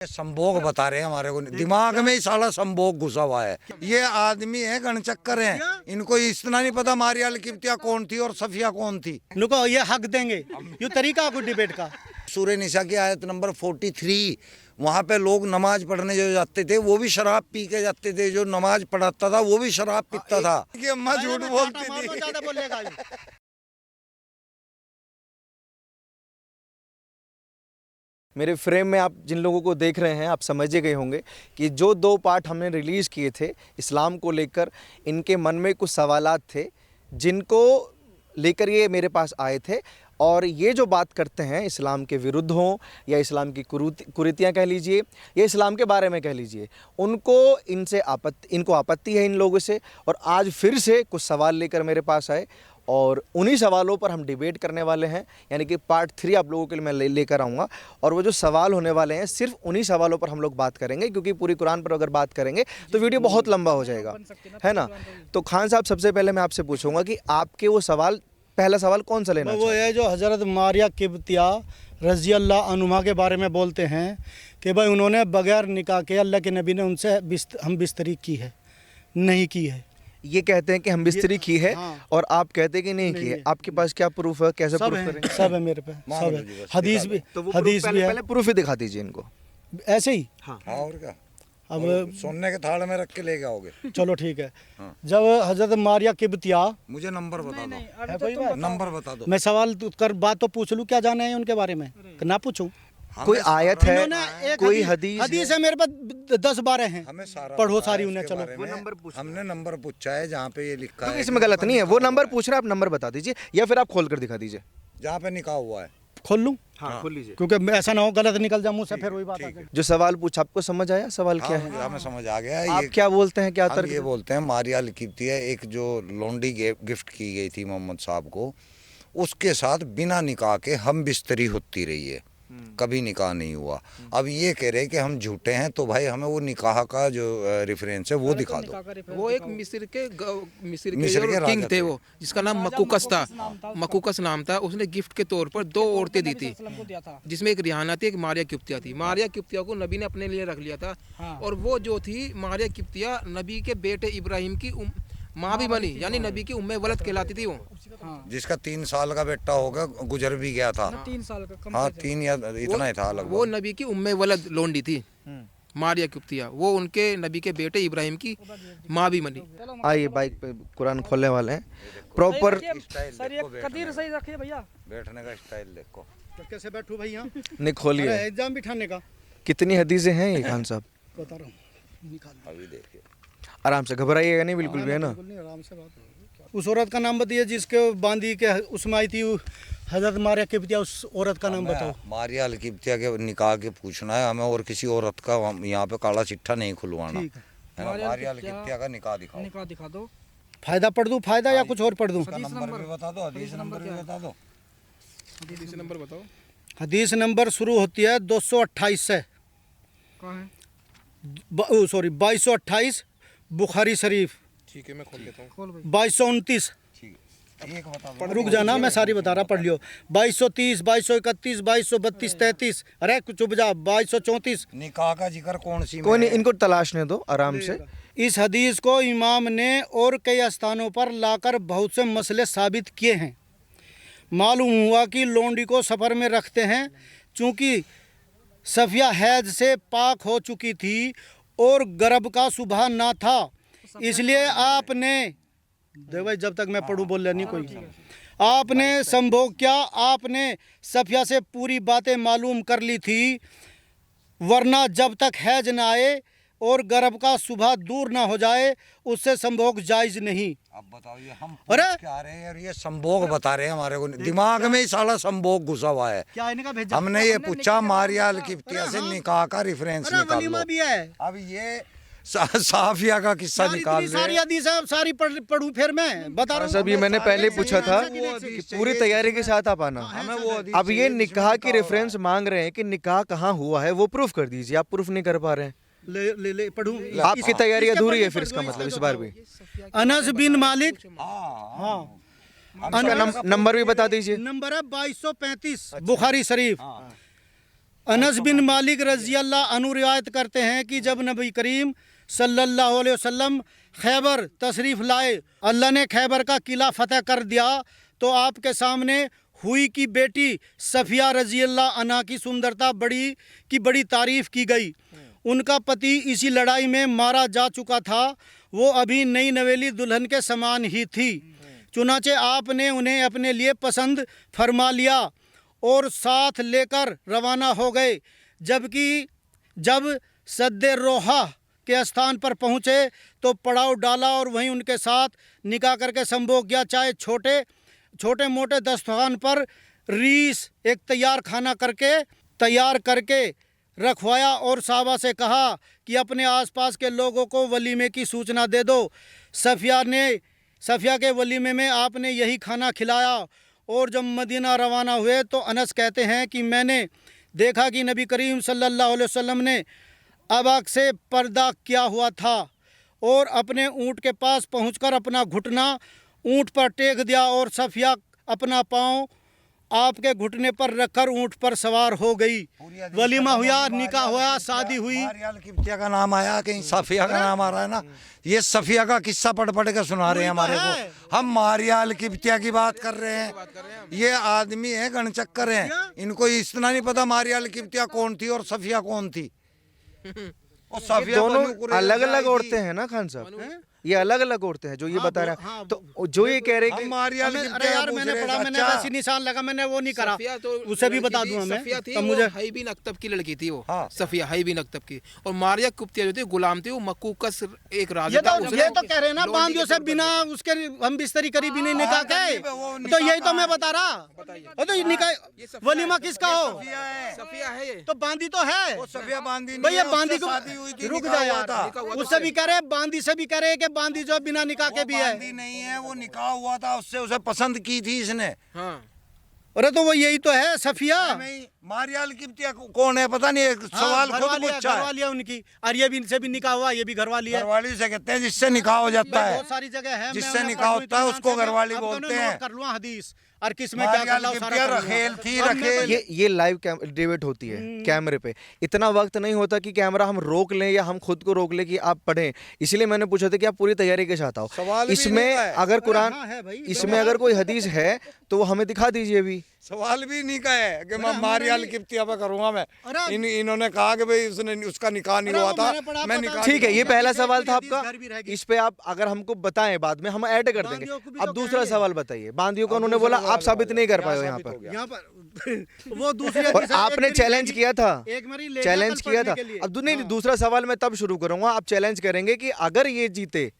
संभोग बता रहे हैं हमारे को, दिमाग में ही साला संभोग घुसा हुआ है। ये आदमी है गणचक्कर हैं, इनको इतना नहीं पता मारिया किब्तिया कौन थी और सफिया कौन थी। नुको ये हक देंगे, ये तरीका को डिबेट का। सूरह निसा की आयत नंबर 43, वहाँ पे लोग नमाज पढ़ने जो जाते थे वो भी शराब पी के जाते थे, जो नमाज पढ़ाता था वो भी शराब पीता था। ये अम्मा झूठ बोलती थी। मेरे फ्रेम में आप जिन लोगों को देख रहे हैं, आप समझ गए होंगे कि जो 2 पार्ट हमने रिलीज़ किए थे इस्लाम को लेकर, इनके मन में कुछ सवालात थे जिनको लेकर ये मेरे पास आए थे। और ये जो बात करते हैं इस्लाम के विरुद्ध हों या इस्लाम की कुरीतियाँ कह लीजिए या इस्लाम के बारे में कह लीजिए, इनको आपत्ति है इन लोगों से। और आज फिर से कुछ सवाल लेकर मेरे पास आए और उन्हीं सवालों पर हम डिबेट करने वाले हैं, यानी कि पार्ट 3 आप लोगों के लिए मैं लेकर आऊँगा। और वो जो सवाल होने वाले हैं सिर्फ उन्हीं सवालों पर हम लोग बात करेंगे, क्योंकि पूरी कुरान पर अगर बात करेंगे तो वीडियो बहुत लंबा हो जाएगा, है ना। तो खान साहब, सबसे पहले मैं आपसे पूछूंगा कि आपके वो सवाल, पहला सवाल कौन सा लेना? वो है जो हज़रत मारिया किब्तिया रज़ी अल्लाह अन्हुमा के बारे में बोलते हैं कि भाई उन्होंने बगैर निकाह के अल्लाह के नबी ने उनसे हम बिस्तरी की है, नहीं की है। ये कहते हैं कि हम बिस्तरी की है, हाँ। और आप कहते हैं कि नहीं की है। आपके पास क्या प्रूफ है? कैसे प्रूफ करेंगे? सब है मेरे पे, सब है, हदीस भी, तो हदीस भी है। पहले प्रूफ ही दिखा दीजिए इनको, ऐसे ही। हाँ, और क्या, अब सोने के थाल में रख के ले आओगे। चलो ठीक है। हाँ। जब हजरत मारिया किब्तिया, मुझे नंबर बता दो, नंबर बता दो। मैं सवाल कर बात तो पूछ लूँ, क्या जाना है उनके बारे में, ना पूछूं? कोई आयत है, कोई हदीस है मेरे पास 10-12 हैं, पढ़ो सारी उन्हें। चलो हमने नंबर पूछा है जहाँ पे ये लिखा है, इसमें गलत नहीं है। वो नंबर पूछ रहे हैं, आप नंबर बता दीजिए या फिर आप खोल कर दिखा दीजिए जहाँ पे निकाह हुआ है। खोल लूं? हाँ, खोल लीजिए, क्योंकि ऐसा ना हो गलत निकल जाए मुंह से, फिर वही बात आ जाए। जो सवाल पूछा आपको समझ आया? सवाल क्या है? हमें समझ आ गया। आप क्या बोलते हैं? क्या तर्क? ये बोलते हैं मारिया किब्तिया एक जो लोंडी गिफ्ट की गई थी मोहम्मद साहब को, उसके साथ बिना निकाह के हम बिस्तरी होती रही है, कभी निकाह नहीं हुआ। अब ये कह रहे हैं कि हम झूठे हैं, तो भाई हमें वो निकाह का जो रेफरेंस है वो दिखा दो। वो एक मिस्र के किंग थे, वो जिसका नाम मकुकस था, मकुकस नाम था। उसने गिफ्ट के तौर पर 2 औरतें दी थी, जिसमें एक रिहाना थी, एक मारिया किब्तिया थी। मारिया किब्तिया को नबी ने अपने लिए रख लिया था। और वो जो थी मारिया किब्तिया, नबी के बेटे इब्राहिम की माँ भी बनी, यानी नबी की उम्मे वलद कहलाती थी वो। जिसका 3 साल का बेटा होगा, गुजर भी गया था। 3 साल का, हाँ 3 या इतना ही था लगभग। वो नबी की उम्मे वलद लोंडी थी मारिया किब्तिया, वो उनके नबी के बेटे इब्राहिम की माँ भी बनी। आइए, बाइक पे कुरान खोलने वाले हैं प्रॉपर। कदीर सही रखिए भैया, बैठने का स्टाइल देखो। कैसे बैठूं भैया? नहीं, खोलिए। एग्जाम बिठाने का कितनी हदीसें हैं ये खान साहब? बता रहा हूँ, अभी देखिए, आराम से, घबराइएगा नहीं बिल्कुल भी, है ना। आराम से बात। उस औरत का नाम बताइए जिसके बांदी के उसमें आई थी हजरत मारिया किब्तिया, उस औरत का नाम बताओ। मारिया किब्तिया के निकाह के पूछना है हमें, और किसी औरत का यहाँ पे काला चिट्ठा नहीं खुलवाना है। मारिया किब्तिया का निकाह दिखाओ। निकाह दिखा दो। फायदा पढ़ दूं, फायदा या कुछ और पढ़ दूं? नंबर भी बता दो, हदीस नंबर भी बता दो। हदीस नंबर बताओ। हदीस नंबर शुरू होती है 228 से। कहाँ है? सॉरी 2228 बुखारी शरीफ। ठीक है, मैं खोल लेता हूँ। 2229, रुक जाना, मैं सारी बता रहा, पढ़ लियो। 2230, 2231, 2232, 33, अरे कुछ चुप जा, 2234। निकाह का जिक्र कौन सी? कोई नहीं, इनको तलाशने दो आराम से। इस हदीस को इमाम ने और कई स्थानों पर लाकर बहुत से मसले साबित किए हैं। मालूम हुआ कि लोंडी को सफ़र में रखते हैं, चूँकि सफिया हैज से पाक हो चुकी थी और गर्भ का सुबह ना था, इसलिए आपने, देख भाई जब तक मैं पढ़ूं बोल नहीं कोई, आपने संभोग किया। आपने सफिया से पूरी बातें मालूम कर ली थी, वरना जब तक हैज ना आए और गर्भ का सुबह दूर ना हो जाए उससे संभोग जायज नहीं। अब बताओ, ये हम क्या रहे हैं और ये संभोग बता रहे हैं हमारे को, दिमाग में ही साला संभोग घुसा हुआ है। क्या इनका भेजा? हमने ये पूछा मारिया किब्तिया से निकाह का रेफरेंस निकाल लो। भी है। अब ये साफिया का किस्सा निकाल रहे। सारी हदीस सारी पढ़ूं, फिर मैं बता रहा हूं। सब ये मैंने पहले पूछा था कि पूरी तैयारी के साथ आप आना। अब ये निकाह की रेफरेंस मांग रहे हैं कि निकाह कहाँ हुआ है, वो प्रूफ कर दीजिए। आप प्रूफ नहीं कर पा रहे हैं। ले पढ़ूं। आपकी तैयारी अधूरी है फिर, इसका मतलब इस बार भी। अनस बिन मालिक, हाँ, नंबर भी बता दीजिए। नंबर है 2235 बुखारी शरीफ। अनस बिन मालिक रज़ी अल्लाह अन्हु रिवायत करते हैं कि जब नबी करीम सल्लल्लाहु अलैहि वसल्लम खैबर तशरीफ़ लाए, अल्लाह ने खैबर का किला फतह कर दिया, तो आपके सामने हुई की बेटी सफ़िया रज़ी अल्लाह अन्हा की सुंदरता बड़ी तारीफ़ की गई। उनका पति इसी लड़ाई में मारा जा चुका था, वो अभी नई नवेली दुल्हन के समान ही थी। चुनाचे आपने उन्हें अपने लिए पसंद फरमा लिया और साथ लेकर रवाना हो गए। जब सद्दे रोहा के स्थान पर पहुँचे तो पड़ाव डाला और वहीं उनके साथ निकाह करके संभोग किया। चाहे छोटे मोटे दस्तरखान पर रीस एक तैयार करके रखवाया और साहबा से कहा कि अपने आसपास के लोगों को वलीमे की सूचना दे दो। सफ़िया के वलीमे में आपने यही खाना खिलाया। और जब मदीना रवाना हुए तो अनस कहते हैं कि मैंने देखा कि नबी करीम सल्लल्लाहु अलैहि वसल्लम ने अबाक से पर्दा किया हुआ था और अपने ऊँट के पास पहुंचकर अपना घुटना ऊँट पर टेक दिया और सफ़िया अपना पाँव आपके घुटने पर रखकर ऊँट पर सवार हो गई। वलीमा हुआ, निकाह हुआ, शादी हुई। मारियाल किब्तिया का नाम आया, कहीं सफिया का नाम आ रहा है ना। ये सफिया का किस्सा पढ़ के सुना रहे हैं हमारे को। हम मारियाल किब्तिया की बात कर रहे हैं। ये आदमी है गणचक्कर हैं, इनको इतना नहीं पता मारियाल किब्तिया कौन थी और सफिया कौन थी। और सफिया दोनों अलग अलग औरतें हैं ना खान साहब, ये अलग अलग औरतें हैं जो ये बता रहे हैं। तो जो ये कह रहे हैं कि अरे यार मैंने पढ़ा, मैंने वैसे निशान लगा, मैंने वो नहीं करा, उसे भी बता दूंगा मैं। तो मुझे हाई बिन अख्तब की लड़की थी वो, सफिया हाई बिन अख्तब की। और मारिया कुब्तिया जो थी गुलाम थी, वो मक्कूकस एक राजा था। ये तो कह रहे हैं ना बांदियों से बिना उसके हम बिस्तरी करी भी नहीं निकाह के। तो यही तो मैं बता रहा। तो ये निकाह वलीमा किसका हो? सफिया है ये तो बांदी तो है सफिया बांदी भैया, बांदी को रुक जा यार, उससे भी कह रहे, बांदी से भी कह रहे कि बांदी जो बिना निकाह के भी है। बांदी नहीं है, वो निकाह हुआ था उससे, उसे पसंद की थी इसने। हाँ। अरे तो वो यही तो है सफिया। मारियाल किब्तिया कौन है पता नहीं, एक सवाल खुद पूछा है। घरवाली है उनकी, और ये भी इनसे भी निकाह हुआ, ये भी घरवाली है। घरवाली से कहते हैं जिससे निकाह हो जाता है, बहुत सारी जगह है, जिससे निकाह होता है उसको घरवाली बोलते हैं। कर लूँ हदीस और किस में क्या कर लूँ। रखेल थी, रखेल। ये लाइव डिबेट होती है कैमरे पे। इतना वक्त नहीं होता कि कैमरा हम रोक लें या हम खुद को रोक लें कि आप पढ़ें। इसलिए मैंने पूछा था कि आप पूरी तैयारी के साथ आओ। इसमें अगर कुरान, इसमें अगर कोई हदीस है तो वो हमें दिखा दीजिए। भी सवाल भी नहीं का है कि मैं मारियाल किब्तिया पे करूंगा मैं। इन्होंने कहा कि भाई उसका निकाह नहीं हुआ था, मैं निकाह। ठीक है, ये पहला सवाल था आपका। इस पे आप अगर हमको बताएं बाद में हम ऐड कर देंगे। अब दूसरा सवाल बताइए। बांदियों को उन्होंने बोला आप साबित नहीं कर पाए हो यहाँ पर वो दूसरे और आपने चैलेंज किया था, चैलेंज किया था। अब नहीं, दूसरा सवाल मैं तब शुरू करूंगा। आप चैलेंज करेंगे कि अगर ये जीते,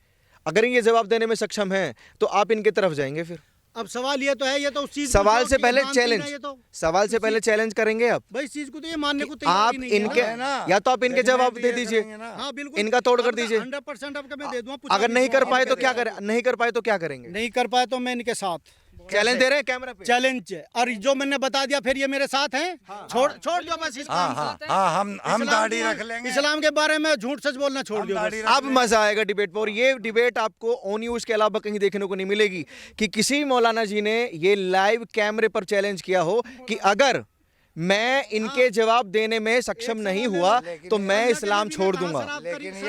अगर ये जवाब देने में सक्षम हैं तो आप इनके तरफ जाएंगे। फिर अब सवाल ये तो है, ये तो उस चीज सवाल से पहले चैलेंज, तो सवाल से पहले चैलेंज करेंगे आप भाई। इस चीज को तो ये मानने को तैयार आप ही नहीं है इनके ना। या तो आप इनके जवाब दे दीजिए, हाँ बिल्कुल, इनका तोड़ कर दीजिए। 100% आपका मैं दे दूंगा। अगर नहीं कर पाए तो क्या करें, नहीं कर पाए तो क्या करेंगे? नहीं कर पाए तो मैं इनके साथ चैलेंज दे रहे हैं कैमरा पे। चैलेंज है, और जो मैंने बता दिया फिर ये मेरे साथ हैं। छोड़ दो बस हम दाढ़ी रख लेंगे। इस्लाम के बारे में झूठ सच बोलना छोड़ दो। अब मजा आएगा डिबेट पर। और ये डिबेट आपको ऑन न्यूज के अलावा कहीं देखने को नहीं मिलेगी कि किसी मौलाना जी ने ये लाइव कैमरे पर चैलेंज किया हो कि अगर मैं इनके जवाब देने में सक्षम नहीं हुआ तो मैं इस्लाम छोड़ दूंगा।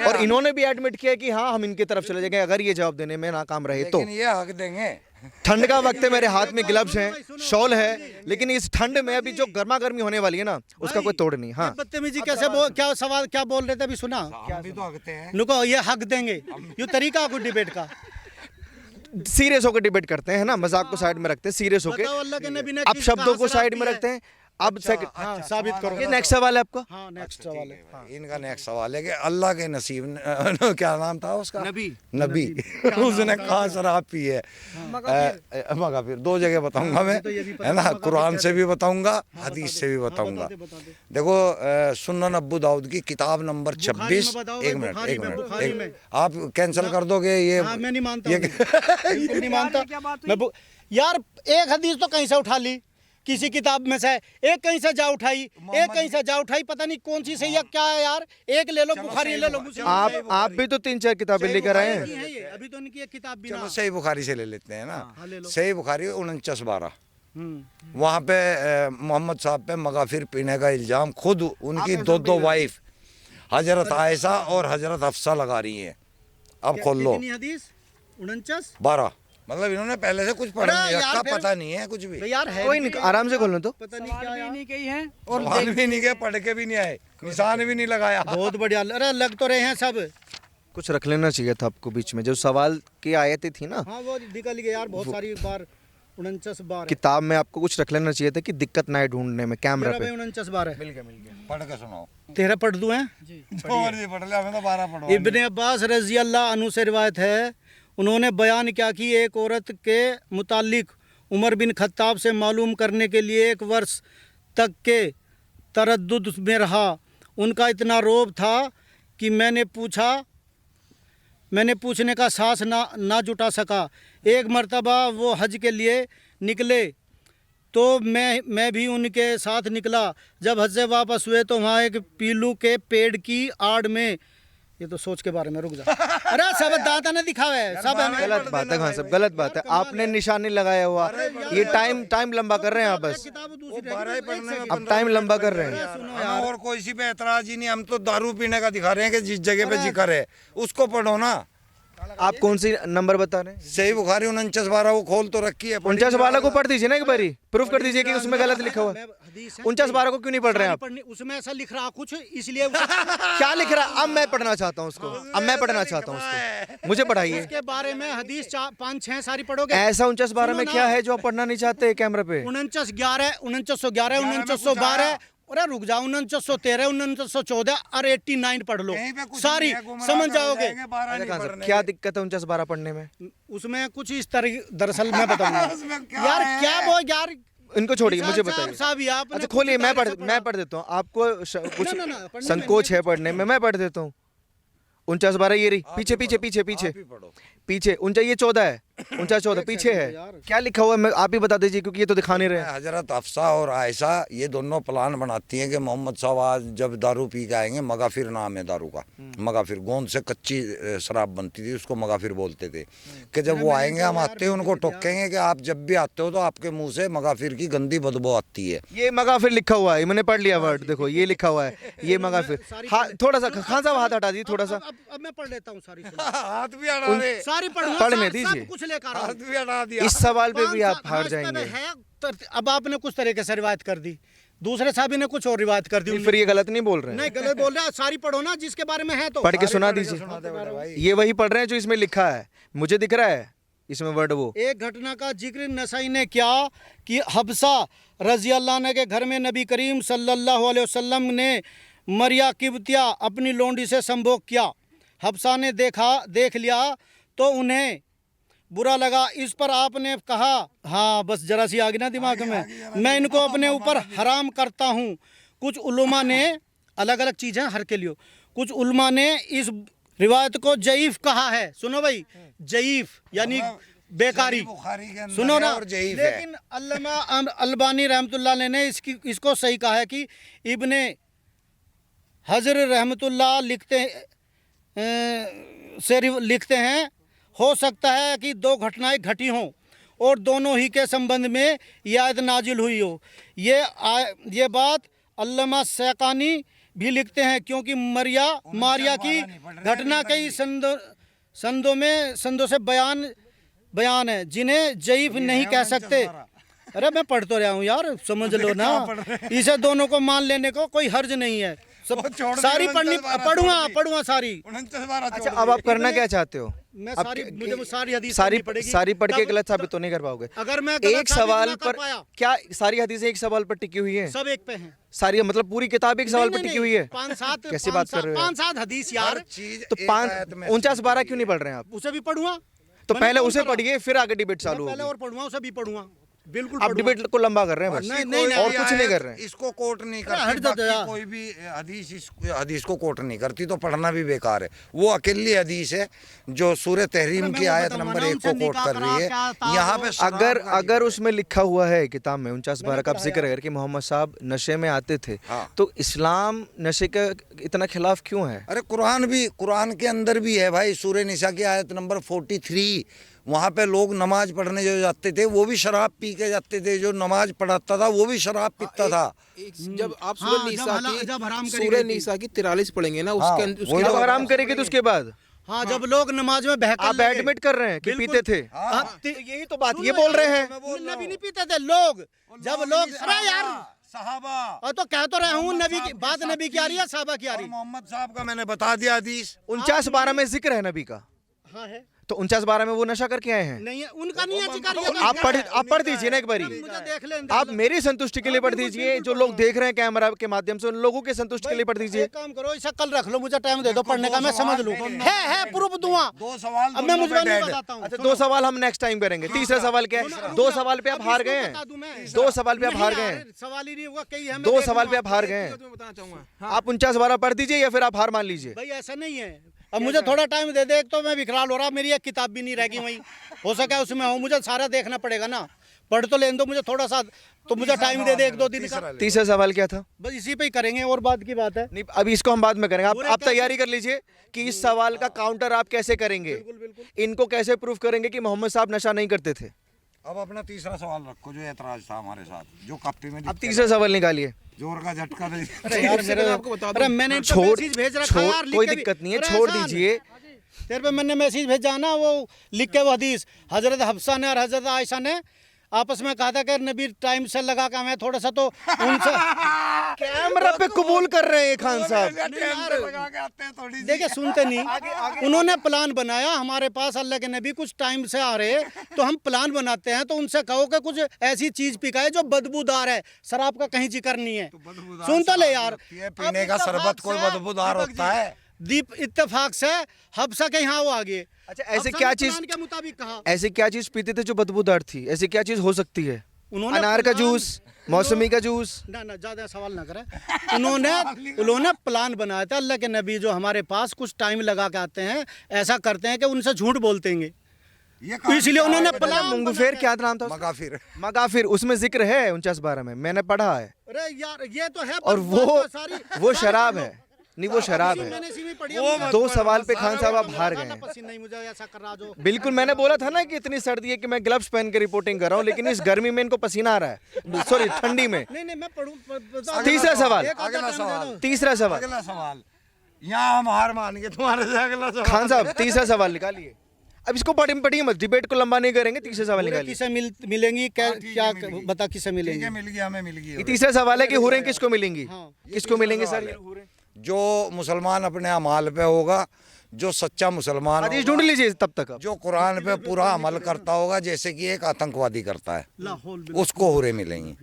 और इन्होंने भी एडमिट किया कि हाँ हम इनके तरफ चले जाएंगे अगर ये जवाब देने में नाकाम रहे तो। ये हक देंगे। ठंड का वक्त है, मेरे हाथ में ग्लव्स हैं, शॉल है, लेकिन इस ठंड में अभी जो गर्मा गर्मी होने वाली है ना उसका कोई तोड़ नहीं। हाँ बदतमीजी कैसे क्या सवाल क्या बोल रहे थे अभी सुना? भी तो हकते हैं। रुको, ये हक देंगे, ये तरीका कुछ डिबेट का। सीरियस होकर डिबेट करते हैं ना, मजाक को साइड में रखते हैं, सीरियस होकर अब शब्दों को साइड में रखते हैं। अब साबित करो। ये नेक्स्ट सवाल है आपका। हाँ नेक्स्ट सवाल है। इनका नेक्स्ट सवाल है कि अल्लाह के नसीब क्या नाम था उसका? नबी उसने कहा शराब पी है। मगर फिर दो जगह बताऊंगा मैं, है ना, कुरान से भी बताऊंगा, हदीस से भी बताऊंगा। देखो सुन्नन अब्बू दाऊद की किताब नंबर 26। एक मिनट आप कैंसिल कर दोगे ये? मैं नहीं मानता, बिल्कुल नहीं मानता यार। एक हदीस तो कहीं से उठा ली किसी किताब में से, एक कहीं से जा उठाई, एक कहीं से जा उठाई, पता नहीं कौन सी सही है क्या है यार। एक ले लो बुखारी ले लो। आप भी तो 3-4 किताबें लेकर आए हैं। अभी तो इनकी एक किताब भी चलो सही बुखारी से ले लेते हैं ना। सही बुखारी 49-12 वहाँ पे मोहम्मद साहब पे मगाफिर पीने का इल्ज़ाम खुद उनकी दो वाइफ हजरत आयशा और हजरत हफ्सा लगा रही हैं। अब खोल लो। हदीस 49 12 मतलब इन्होंने पहले से कुछ पढ़ा नहीं यार रखा, फिर- पता नहीं है कुछ भी। यार है कोई नहीं, आराम से खोलना तो। पता नहीं क्या यार। नहीं कही है और भी नहीं गए, पढ़ के भी नहीं आए, निशान भी नहीं लगाया। बहुत बढ़िया। अरे लग तो रहे हैं सब। कुछ रख लेना चाहिए था आपको बीच में, जो सवाल की आयतें थी ना हाँ वो निकल गए यार, बहुत सारी बार 49 बार है। किताब में, आपको कुछ रख लेना चाहिए था कि दिक्कत ना आए ढूंढने में कैमरा पे। 49 बार है। पढ़ के सुनाओ। 13 पढ़ दूं हैं। जो मर्जी पढ़ ले, हमें तो 12 पढ़ो। इब्ने अब्बास रजी अल्लाह अन्हु से रिवायत है, उन्होंने बयान किया कि एक औरत के मुतालिक उमर बिन खत्ताब से मालूम करने के लिए 1 वर्ष तक के तरद्दुद में रहा। उनका इतना रोब था कि मैंने पूछने का साहस ना जुटा सका। एक मर्तबा वो हज के लिए निकले तो मैं भी उनके साथ निकला। जब हज से वापस हुए तो वहाँ एक पीलू के पेड़ की आड़ में, ये तो सोच के बारे में रुक जा। अरे सब दाता ने दिखा है, सब हमें गलत बात है खान साहब, गलत बात है। आपने निशान नहीं लगाया हुआ, ये टाइम लंबा कर रहे हैं आप बस। किताब दूसरी 12 ही पढ़ने में अब टाइम लंबा कर रहे हैं। हमें और कोई सी पे एतराज ही नहीं, हम तो दारू पीने का दिखा रहे हैं कि जिस जगह पे जिक्र है उसको पढ़ो ना। आप कौन सी नंबर बता रहे हैं? सही बुखारी 49 12 वो खोल तो रखी है। 49 12 को पढ़ दीजिए ना एक बारी, प्रूफ कर दीजिए कि उसमें गलत लिखा हुआ है। हदीस है। 49 12 को क्यों नहीं पढ़ रहे हैं आप? उसमें ऐसा लिख रहा कुछ, इसलिए क्या लिख रहा है? अब मैं पढ़ना चाहता हूँ उसको, अब मैं पढ़ना चाहता हूँ उसको, मुझे पढ़ाइए। इसके बारे में हदीस 5-6 सारी पढ़ोगे। ऐसा 49 12 में क्या है जो आप पढ़ना नहीं चाहते कैमरा पे? 49 11 4911 4912, अरे रुक जाओ, 4913 4914 और 89 पढ़ लो, सारी समझ जाओगे। अरे कहाँ से? क्या दिक्कत है 49 12 पढ़ने में? उसमें कुछ इस तरह, दरअसल मैं बताऊंगा यार क्या वो यार। इनको छोड़िए, मुझे बताइए। साहब आपने अच्छा खोलिए, मैं पढ़ देता हूँ। आपको कुछ ना, पढ़ने संकोच है पढ़ने में, मैं पढ़ देता हूँ। 49 12 ये रही, पीछे पीछे पीछे पीछे पीछे 49 ये 14 है, 49 14 पीछे है। क्या लिखा हुआ है मैं आप ही बता दीजिए, क्योंकि ये तो दिखा नहीं रहे हैं। हजरत हफ्सा और आयशा ये दोनों प्लान बनाती हैं कि मोहम्मद साहब आज जब दारू पी के आएंगे, मगाफिर नाम है दारू का, मगाफिर गोंद से कच्ची शराब बनती थी, उसको मगाफिर बोलते थे। कि जब वो आएंगे हम आते हैं उनको टोकेंगे कि आप जब भी आते हो तो आपके मुंह से मगाफिर की गंदी बदबू आती है। ये मगाफिर लिखा हुआ है, मैंने पढ़ लिया वर्ड, देखो ये लिखा हुआ है, ये मगाफिर। हाँ थोड़ा सा खान साहब हाथ हटा दीजिए थोड़ा सा। अब मैं पढ़ लेता हूँ सारी हाथ भी हटा दे, सारी पढ़ने दीजिए। कुछ लेकर हाथ भी हटा दिया। इस सवाल पे भी आप हाँ, हार इस पे जाएंगे। है, तो अब आपने कुछ तरीके से रिवायत कर दी, दूसरे साहब ने कुछ और रिवायत कर दी। फिर ये गलत नहीं बोल रहे हैं? नहीं गलत बोल रहे हैं, सारी पढ़ो ना जिसके बारे में है तो। पढ़ के सुना दीजिए। ये वही पढ़ रहे हैं जो इसमें लिखा है, मुझे दिख रहा है इसमें वर्ड वो। एक घटना का जिक्र नसाई ने किया कि हफ्सा रजी अल्लाह अन्हा के घर में नबी करीम सल्लल्लाहु अलैहि वसल्लम ने मरिया किब्तिया अपनी लोंडी से संभोग किया। हफ्सा ने देख लिया तो उन्हें बुरा लगा। इस पर आपने कहा, हाँ बस जरा सी आ गई ना दिमाग में, मैं इनको अपने ऊपर हराम करता हूँ। कुछ उलमा ने, अलग अलग चीज़ें हर के लिए, कुछ उलमा ने इस रिवायत को जईफ कहा है। सुनो भाई, जईफ यानी बेकारी, सुनो ना। लेकिन अल्लामा अलबानी रहमतुल्लाह अलैह ने इसको सही कहा है कि इब्ने हजर रहमतुल्लाह लिखते हैं, हो सकता है कि 2 घटनाएं घटी हों और दोनों ही के संबंध में ये आयत नाजिल हुई हो। ये बात अल्लामा सैकानी भी लिखते हैं, क्योंकि मारिया की घटना कई संदों से बयान है जिन्हें जईफ नहीं कह सकते। अरे मैं पढ़ तो रहा हूँ यार, समझ लो ना। इसे दोनों को मान लेने को कोई हर्ज नहीं है। सब सारी पढ़ूंगा सारी। अच्छा अब आप करना क्या चाहते हो? मैं मुझे वो सारी हदीस सारी पढ़ के गलत साबित तो नहीं कर पाओगे। अगर मैं एक सवाल पर, क्या सारी हदीसें एक सवाल पर टिकी हुई है? सब एक पे हैं सारी, मतलब पूरी किताब एक सवाल पर टिकी हुई है? 5-7 कैसी बात कर रहे हो? 5-7 हदीस यार। तो 49 12 क्यों नहीं पढ़ रहे हैं आप? उसे भी पढ़ूंगा तो पहले उसे पढ़िए, फिर आगे डिबेट चालू पहले होगी। और पढ़ूंगा, उसे भी पढ़ूंगा, बिल्कुल आप डिबेट को लंबा कर रहे हैं बस, नहीं, और कुछ नहीं कर रहे हैं। इसको कोट नहीं हट करती, जाता यार। कोई भी हदीस को कोट नहीं करती तो पढ़ना भी बेकार है। वो अकेली हदीस है जो सूरह तहरीम की आयत नंबर 1 को कोट कर रही है। यहाँ पे अगर उसमें लिखा हुआ है किताब में 49 12 का आप जिक्र है कि मोहम्मद साहब नशे में आते थे, तो इस्लाम नशे के इतना खिलाफ क्यों है? अरे कुरान के अंदर भी है भाई। सूरह निसा की आयत नंबर 43 वहाँ पे लोग नमाज पढ़ने जो जाते थे वो भी शराब पी के जाते थे, जो नमाज पढ़ाता था वो भी शराब पीता था। जब आप हाँ, जब हराम करी सूरह गई थी। निसा की 43 पढ़ेंगे ना, हाँ, उसके वही जब तो आराम करेंगे तो उसके बाद हाँ, जब लोग नमाज में बहकर आप एडमिट कर रहे हैं कि पीते थे? यही तो बात ये बोल रहे हैं। नबी नहीं पीते थे लोग, जब लोग अरे यार सहाबा, और तो कह तो रहा हूँ नबी की बात, नबी की आ रही है, साहबा की आ रही है। मोहम्मद साहब का मैंने बता दिया हदीस। 49-12 में जिक्र है नबी का, हाँ है, तो 49-12 में वो नशा करके आए हैं। नहीं है उनका नहीं है जिक्र, ये तो आप पढ़ दीजिए ना एक बारी, मुझे देख लें। आप मेरी संतुष्टि के लिए पढ़ दीजिए, जो लोग देख रहे हैं कैमरा के माध्यम से उन लोगों के संतुष्टि के लिए पढ़ दीजिए। एक काम करो, इसे कल रख लो, मुझे टाइम दे दो पढ़ने का, मैं समझ लूँ। है प्रूफ दूंगा। 2 सवाल अब मैं मुझे नहीं बताता हूँ। अच्छा 2 सवाल हम नेक्स्ट टाइम करेंगे। तीसरा सवाल क्या है? 2 सवाल पे आप हार गए हैं। 2 सवाल पे आप हार गए हैं। सवाल ही नहीं होगा, कई है। 2 सवाल पे आप हार गए हैं। बताना चाहूंगा। आप 49-12 पढ़ दीजिए या फिर आप हार मान लीजिए। भाई ऐसा नहीं है, अब मुझे थोड़ा टाइम दे दे। एक तो मैं विकराल हो रहा, मेरी एक किताब भी नहीं रहेगी वहीं, हो सके उसमें हो, मुझे सारा देखना पड़ेगा ना। पढ़ तो लेने दो मुझे थोड़ा सा, तो मुझे टाइम दे दे 1-2 दिन का। तीसरा सवाल क्या था? बस इसी पे ही करेंगे, और बाद की बात है। नहीं अभी इसको हम बाद में करेंगे। आप तैयारी कर लीजिए कि इस सवाल का काउंटर आप कैसे करेंगे, इनको कैसे प्रूफ करेंगे कि मोहम्मद साहब नशा नहीं करते थे। अब अपना तीसरा सवाल रखो, जो एतराज था हमारे साथ, जो कॉपी में अब तीसरा सवाल निकालिए। जोर का झटका दे। अरे यार मेरे, अरे मैंने इनको मैसेज भेज रखा है यार, लिख कोई के भी। दिक्कत नहीं है, अरे छोड़ एहसान, दीजिए। तेरे पे मैंने मैसेज भेजा ना, वो लिख के वो हदीस हजरत हफ्सा ने और हजरत आयशा ने आपस में कहा था कि नबी टाइम से लगा के हमें थोड़ा सा तो उनसे कैमरा पे कबूल कर रहे हैं खान साहब। देखिए सुनते नहीं। उन्होंने प्लान बनाया, हमारे पास अल्लाह के नबी कुछ टाइम से आ रहे, तो हम प्लान बनाते हैं, तो उनसे कहो कि कुछ ऐसी चीज पिकाए जो बदबूदार है। शराब का कहीं जिक्र नहीं है। सुन तो ले यार, पीने का शरबत कोई बदबूदार होता है? दीप इत्तेफाक से हफ्सा के यहाँ वो आ गए। अच्छा ऐसे क्या चीज के मुताबिक कहा, ऐसे क्या चीज पीते थे जो बदबूदार थी? ऐसी क्या चीज हो सकती है? उन्होंने अनार का प्लान- जूस, मौसमी का जूस? ना ज्यादा सवाल ना करें। उन्होंने प्लान बनाया था, अल्लाह के नबी जो हमारे पास कुछ टाइम लगा के आते हैं, ऐसा करते हैं कि उनसे झूठ बोलते हैं, इसलिए उन्होंने प्लान मुंगफेर क्या नाम था? मगाफिर। मगाफिर, उसमें जिक्र है 49-12 में, मैंने पढ़ा है। अरे यार ये तो है, और वो शराब है। नहीं वो शराब है। मैंने इसी में पढ़ी है। 2 सवाल पे खान साहब आप हार गए हैं। पसीना नहीं मुझे ऐसा कर रहा जो। बिल्कुल, मैंने बोला था ना कि इतनी सर्दी है कि मैं ग्लव्स पहन के रिपोर्टिंग कर रहा हूँ, लेकिन इस गर्मी में इनको पसीना आ रहा है, सॉरी ठंडी में। नहीं मैं पढ़ूँ। तीसरा सवाल, अगला सवाल, तीसरा सवाल। अगला सवाल, यहाँ हम हार मान गए तुम्हारे से। अगला सवाल खान साहब तीसरा सवाल निकालिए। अब इसको पढ़िए मत, डिबेट को लंबा नहीं करेंगे। तीसरा सवाल निकालिए। किसे मिलेंगी क्या बता, किसे मिलेंगी? मिल गया, हमें मिल गई। ये तीसरा सवाल है कि हुरें किसको मिलेंगी? किसको मिलेंगे सर? जो मुसलमान अपने अमाल पे होगा, जो सच्चा मुसलमान हदीस होगा, ढूंढ लीजिए तब तक। जो कुरान पे पूरा अमल करता होगा, जैसे कि एक आतंकवादी करता है, लाहौल उसको हुरे मिलेंगी।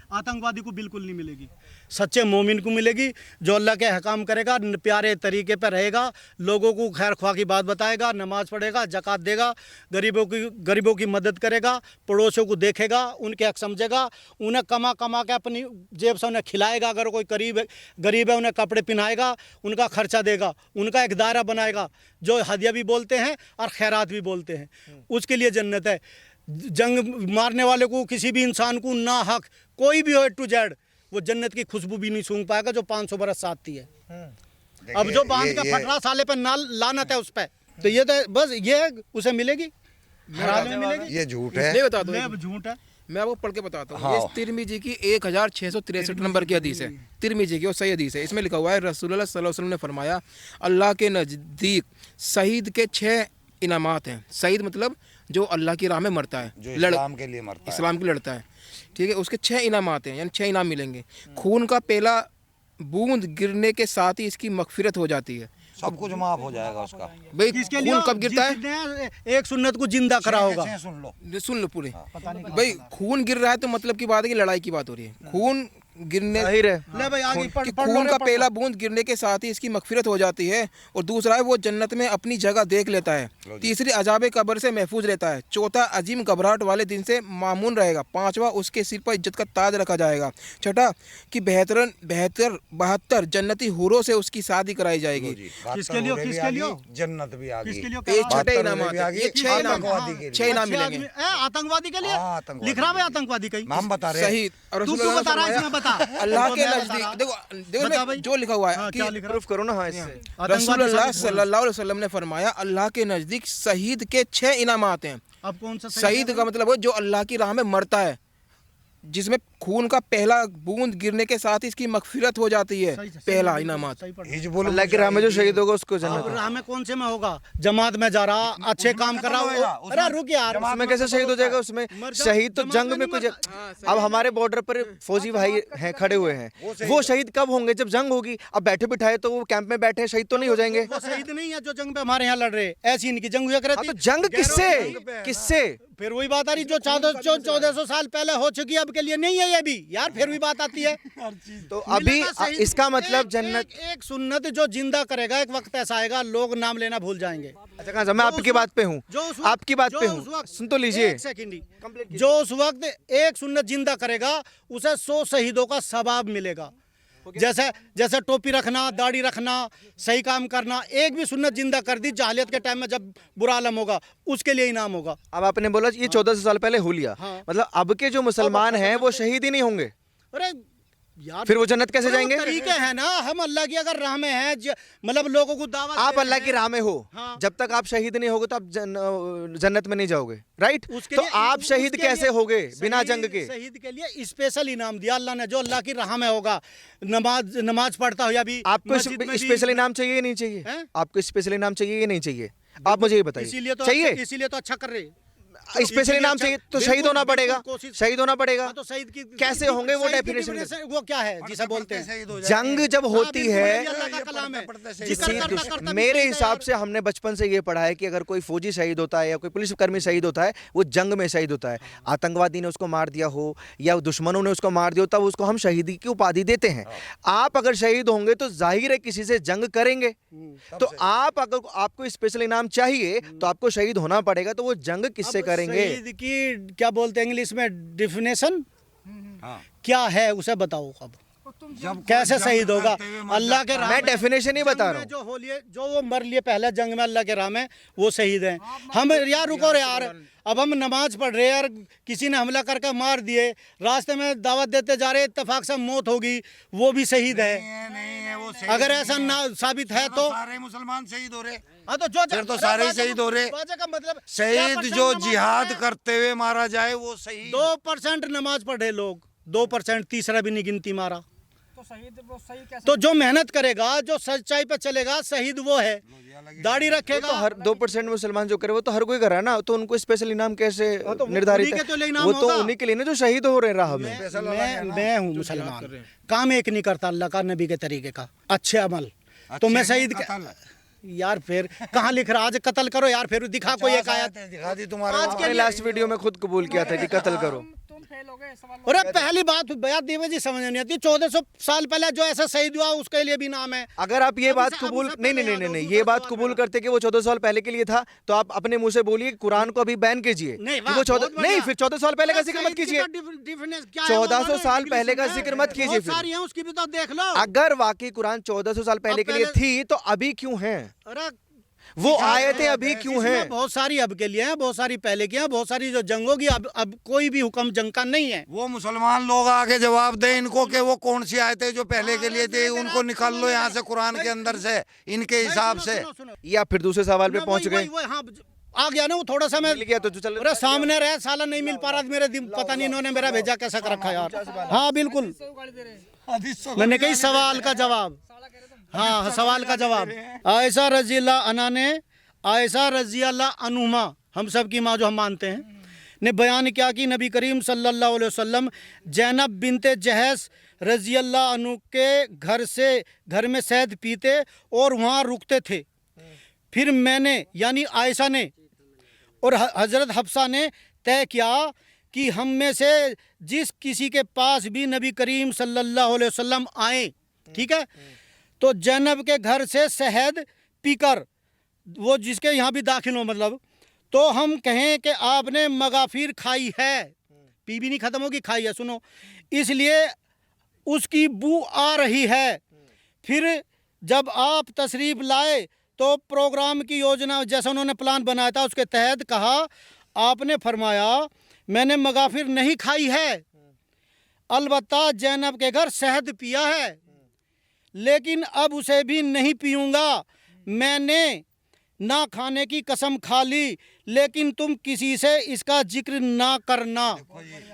आतंकवादी को बिल्कुल नहीं मिलेगी, सच्चे मोमिन को मिलेगी, जो अल्लाह के हकाम करेगा, प्यारे तरीके पर रहेगा, लोगों को खैर ख्वाह की बात बताएगा, नमाज पढ़ेगा, ज़कात देगा, गरीबों की मदद करेगा, पड़ोसियों को देखेगा, उनके हक समझेगा, उन्हें कमा के अपनी जेब से उन्हें खिलाएगा, अगर कोई गरीब है उन्हें कपड़े पहनाएगा, उनका खर्चा देगा, उनका एक दायरा बनाएगा, जो हदिया भी बोलते हैं और खैरात भी बोलते हैं, उसके लिए जन्नत है। जंग मारने वाले को, किसी भी इंसान को ना हक कोई भी हो A to Z, वो जन्नत की खुशबू भी नहीं सूंघ पाएगा जो 500 बरस साथी है। अब जो बांध के फट रहा साले पे लानत है उस पे, तो ये तो बस ये उसे मिलेगी, हराम में मिलेगी। ये झूठ है। मैं बता दूं, मैं झूठ है। मैं आपको पढ़ के बताता हूँ। हाँ। ये तिरमिजी की 1663 नंबर की हदीस है, तिरमिजी की, और सही हदीस है। इसमें लिखा हुआ है रसूलुल्लाह सल्लल्लाहु अलैहि वसल्लम ने फरमाया, अल्लाह के नज़दीक शहीद के 6 इनामात हैं। शहीद मतलब जो अल्लाह की राह में मरता है, जो इस्लाम के लिए मरता है, इस्लाम के लिए लड़ता है, ठीक है, उसके 6 इनामात हैं, यानी 6 इनाम मिलेंगे। खून का पहला बूंद गिरने के साथ ही इसकी मगफिरत हो जाती है। सब कुछ माफ हो जाएगा उसका। भाई किसके लिए? खून कब गिरता है? जिसने एक सुन्नत को जिंदा करा होगा। सुन लो, सुन लो पूरे। भाई खून गिर रहा है तो मतलब की बात है कि लड़ाई की बात हो रही है। खून गिरने जाहिर है ले भाई आगे कि खून का पहला बूंद गिरने के साथ ही इसकी मगफिरत हो जाती है। और दूसरा है वो जन्नत में अपनी जगह देख लेता है। तीसरी अजाब कब्र से महफूज रहता है। चौथा अजीम घबराहट वाले दिन से मामून रहेगा। पांचवा उसके सिर पर इज्जत का ताज रखा जाएगा। छठा कि 72 जन्नती हूरों से उसकी शादी कराई जाएगी। किसके लिए? जन्नत भी आ गई। ये 6 इनाम ये 6 इनाम मिलेंगे आतंकवादी के लिए हाँ, आतंकवादी लिख रहा है, आतंकवादी का ही नाम बता रहे हैं। सही। और तू क्यों बता रहा है? इसमें बता अल्लाह के नजदीक देखो देखो जो लिखा हुआ है कि प्रूफ करो ना। हाँ, इससे रसूलुल्लाह सल्लल्लाहु अलैहि वसल्लम ने फरमाया अल्लाह के नजदीक शहीद के 6 इनामात हैं। अब कौन सा शहीद का मतलब है जो अल्लाह की राह में मरता है, जिसमें खून का पहला बूंद गिरने के साथ ही इसकी मगफिरत हो जाती है। पहला इनामात अल्लाह की राह में जो शहीद होगा उसको जन्नत। राह में कौन से में होगा? जमात में जा रहा, अच्छे काम कर रहा, अरे रुक यार, उसमें कैसे शहीद हो जाएगा? उसमें शहीद तो जंग में कुछ। अब हमारे बॉर्डर पर फौजी भाई हैं, खड़े हुए हैं, वो शहीद कब होंगे? जब जंग होगी। अब बैठे बिठाए तो वो कैंप में बैठे शहीद तो नहीं हो जाएंगे? वो शहीद नहीं है जो जंग पे हमारे यहाँ लड़ रहे, ऐसी इनकी जंग हुआ करती। तो जंग किससे किससे? फिर वही बात आ रही जो 1400 साल पहले हो चुकी है, अब के लिए नहीं है ये भी यार, फिर भी बात आती है। तो अभी इसका मतलब जन्नत एक सुन्नत जो जिंदा करेगा, एक वक्त ऐसा आएगा लोग नाम लेना भूल जाएंगे। अच्छा कहाँ मैं आपकी बात पे हूँ, आपकी बात पे हूँ, सुन तो लीजिए। एक सेकंड ही, जो उस वक्त एक सुन्नत जिंदा करेगा उसे 100 शहीदों का सवाब मिलेगा। जैसे जैसे टोपी रखना, दाढ़ी रखना, सही काम करना, एक भी सुन्नत जिंदा कर दी जाहिलियत के टाइम में जब बुरा आलम होगा उसके लिए इनाम होगा। अब आपने बोला ये 1400 साल पहले हो लिया, मतलब अब के जो मुसलमान हैं वो शहीद ही नहीं होंगे? अरे यार फिर वो जन्नत कैसे जाएंगे? तरीके हैं ना, हम अल्लाह की अगर राह में हैं, मतलब लोगों को दावत आप अल्लाह की राह में हो, हाँ। जब तक आप शहीद नहीं होगे तो आप जन्नत में नहीं जाओगे, राइट? तो आप शहीद कैसे होगे बिना जंग के? शहीद के लिए स्पेशल इनाम दिया अल्लाह ने, जो अल्लाह की राह में होगा, नमाज पढ़ता हो या भी। आपको स्पेशल इनाम चाहिए या नहीं चाहिए? आपको स्पेशल इनाम चाहिए या नहीं चाहिए? आप मुझे ये बताइए। इसीलिए तो अच्छा कर रहे। स्पेशल इनाम चाहिए तो शहीद होना पड़ेगा, शहीद होना पड़ेगा। तो शहीद की कैसे होंगे वो डेफिनेशन? वो क्या है जिसे बोलते हैं जंग जब होती है, मेरे हिसाब से हमने बचपन से ये पढ़ा है कि अगर कोई फौजी शहीद होता है या कोई पुलिसकर्मी शहीद होता है, वो जंग में शहीद होता है। आतंकवादी ने उसको मार दिया हो या दुश्मनों ने उसको मार दिया हो, तब उसको हम शहीदी की उपाधि देते हैं। आप अगर शहीद होंगे तो जाहिर है किसी से जंग करेंगे, तो आप अगर आपको स्पेशल इनाम चाहिए तो आपको शहीद होना पड़ेगा। तो वो जंग किससे करेंगे? शहीद की क्या बोलते हैं इंग्लिश में डिफिनेशन क्या है उसे बताओ। अब कैसे शहीद होगा अल्लाह के राह में? मैं डेफिनेशन ही बता रहा हूँ। जो हो लिए, जो वो मर लिए पहले जंग में अल्लाह के राह में, वो शहीद हैं। हम यार रुको रे यार, अब हम नमाज पढ़ रहे यार, किसी ने हमला करके मार दिए, रास्ते में दावत देते जा रहे, इत्तेफाक से मौत होगी, वो भी शहीद है। अगर ऐसा ना साबित है तो सारे मुसलमान शहीद हो रहे। हाँ तो जो फिर तो सारे ही शहीद हो रहे। मतलब शहीद जो जिहाद करते हुए मारा जाए वो शहीद। 2% नमाज पढ़े लोग, 2%, तीसरा भी नहीं गिनती मारा। तो जो मेहनत करेगा, जो सच्चाई पे चलेगा, शहीद वो है। दाढ़ी रखेगा तो हर 2% मुसलमान जो करे वो तो हर कोई कर रहा है ना, तो उनको स्पेशल इनाम कैसे निर्धारित है? वो तो उन्हीं के लिए ना जो शहीद हो रहे हैं राह में। मैं हूँ मुसलमान, काम एक नहीं करता अल्लाह का नबी के तरीके का, अच्छे अमल, तो मैं शहीद यार फिर कहाँ लिख रहा? आज कत्ल करो यार, फिर दिखा कोई एक आयत दिखा दी तुम्हारे। आज के लास्ट वीडियो में खुद कबूल किया था कि कत्ल करो। अरे पहली बात भैया देवी जी समझ नहीं आती, 1400 साल पहले जो ऐसा शहीद हुआ उसके लिए भी नाम है। अगर आप ये बात कबूल नहीं ये बात कबूल करते कि वो 14 साल पहले के लिए था, तो आप अपने मुंह से बोलिए कुरान को अभी बैन कीजिए। नहीं फिर 14 साल पहले का जिक्र मत कीजिए, 1400 साल पहले का जिक्र मत कीजिए। फिर उसकी भी तो देख लो, अगर वाकई कुरान 1400 साल पहले के लिए थी तो अभी क्यों है? अरे वो आयतें अभी क्यों हैं? बहुत सारी अब के लिए हैं, बहुत सारी पहले की हैं, बहुत सारी जो जंग होगी। अब कोई भी हुक्म जंग का नहीं है। वो मुसलमान लोग आके जवाब दें इनको कि वो कौन सी आयतें जो पहले के लिए थी उनको निकाल लो यहाँ से, कुरान के अंदर से, इनके हिसाब से। या फिर दूसरे सवाल पे पहुंच गए? आ गया ना वो, थोड़ा सा मैं गया तो चल अरे सामने रहे, साला नहीं मिल पा रहा मेरे दिन, पता नहीं इन्होंने मेरा भेजा कैसा कर रखा यार। हाँ बिल्कुल, मैंने कही सवाल का जवाब, हाँ सवाल का जवाब। आयशा रजी अल्लाह अन्हा ने, आयशा रजी अल्लाह अन्हुमा, हम सब की माँ जो हम मानते हैं, ने बयान किया कि नबी करीम सल्लल्लाहु अलैहि वसल्लम ज़ैनब बिनते जहश रजी अल्लाह अन्हु के घर में शहद पीते और वहाँ रुकते थे। फिर मैंने यानी आयशा ने और हज़रत हफ्सा ने तय किया कि हम में से जिस किसी के पास भी नबी करीम सल्लल्लाहु अलैहि वसल्लम आए, ठीक है, तो ज़ैनब के घर से शहद पीकर वो जिसके यहाँ भी दाखिल हो, मतलब तो हम कहें कि आपने मगाफिर खाई है, पी भी नहीं ख़त्म होगी, खाई है, सुनो, इसलिए उसकी बू आ रही है। फिर जब आप तशरीफ़ लाए तो प्रोग्राम की योजना जैसा उन्होंने प्लान बनाया था उसके तहत कहा, आपने फरमाया मैंने मगाफिर नहीं खाई है, अलबत्ता जैनब के घर शहद पिया है, लेकिन अब उसे भी नहीं पीऊंगा। मैंने ना खाने की कसम खा ली, लेकिन तुम किसी से इसका जिक्र ना करना।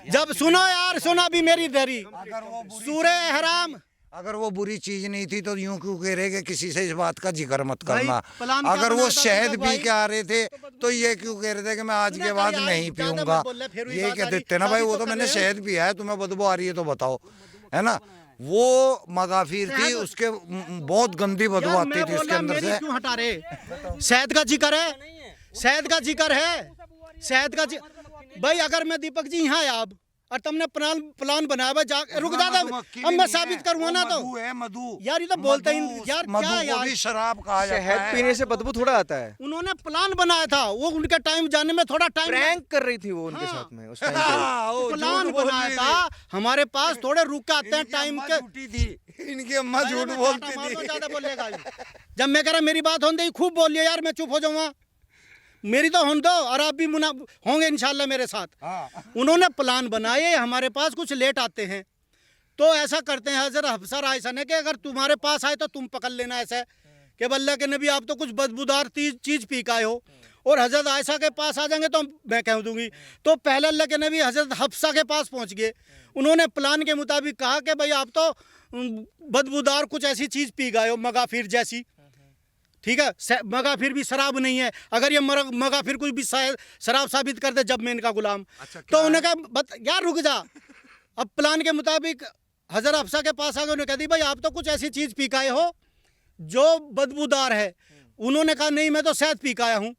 जब सुनो यार, सुना भी मेरी दरी सूरे हराम। अगर वो बुरी चीज नहीं थी तो यूं क्यों कह रहे कि किसी से इस बात का जिक्र मत करना। प्लान अगर क्या वो बनाया था शहद दीपक पी भाई? के आ रहे थे तो ये क्यों कह रहे थे कि मैं आज के बाद यार, नहीं ज्यादा पीऊंगा। मत बोल, फिर वही ये बात कह आ रही। देते ना भाई, वो शादी तो तो मैंने कर रहे शहद पिया है, तुम्हें बदबू आ रही है तो बताओ, है ना। वो मगाफिर थी, उसके बहुत गंदी बदबू यार, आती मैं थी बोल उसके रहा, अंदर मेरी से। क्यों हटा रहे? शहद का जिक्र है, शहद का जिक्र है, शहद का भाई अगर मैं दीपक जी यहाँ आया अब और तुमने प्लान बनाया भाई, रुक जा, अब मैं साबित करूंगा ना तो। मधु है, मधु यार ये तो बोलते ही यार, मधु क्या को यार, भी शराब कहा जाता शहद है। पीने से बदबू थोड़ा आता है। उन्होंने प्लान बनाया था, वो उनके टाइम जाने में थोड़ा टाइम प्रैंक कर रही थी वो उनके हाँ। साथ में उस टाइम पे। हाँ, वो प्लान झूठ बोल बनाया रही था। हमारे पास थोड़े रुक के आते हैं इनकी टाइम अम्मा के। झूठी थी, इनकी अम्मा झूठ बोलती थी। ज्यादा बोलेगा जब मैं कह रहा मेरी बात होने खूब बोलिए यार, मैं चुप हो जाऊंगा। मेरी तो होने दो, और आप भी होंगे इंशाल्लाह मेरे साथ। हाँ। उन्होंने प्लान बनाए, हमारे पास कुछ लेट आते हैं तो ऐसा करते हैं हजरत हफ्सा आयशा ने कि अगर तुम्हारे पास आए तो तुम पकड़ लेना ऐसा कि अल्लाह के नबी आप तो कुछ बदबूदार चीज़ पी के आए हो, और हजरत आयशा के पास आ जाएंगे तो मैं कह दूंगी। तो पहले अल्लाह के नबी हजरत हफ्सा के पास पहुंच गए। उन्होंने प्लान के मुताबिक कहा कि भाई आप तो बदबूदार कुछ ऐसी चीज़ पी गए हो, मगाफिर जैसी, ठीक है। मगाफिर भी शराब नहीं है, अगर ये मगाफिर कुछ भी शराब साबित कर दे जब मैं इनका गुलाम। अच्छा, तो उन्होंने कहा यार रुक जा। अब प्लान के मुताबिक हजरत अफसा के पास आ गए, उन्होंने कहा दी भाई आप तो कुछ ऐसी चीज़ पी के आए हो जो बदबूदार है। उन्होंने कहा नहीं मैं तो शहद पी के आया हूँ।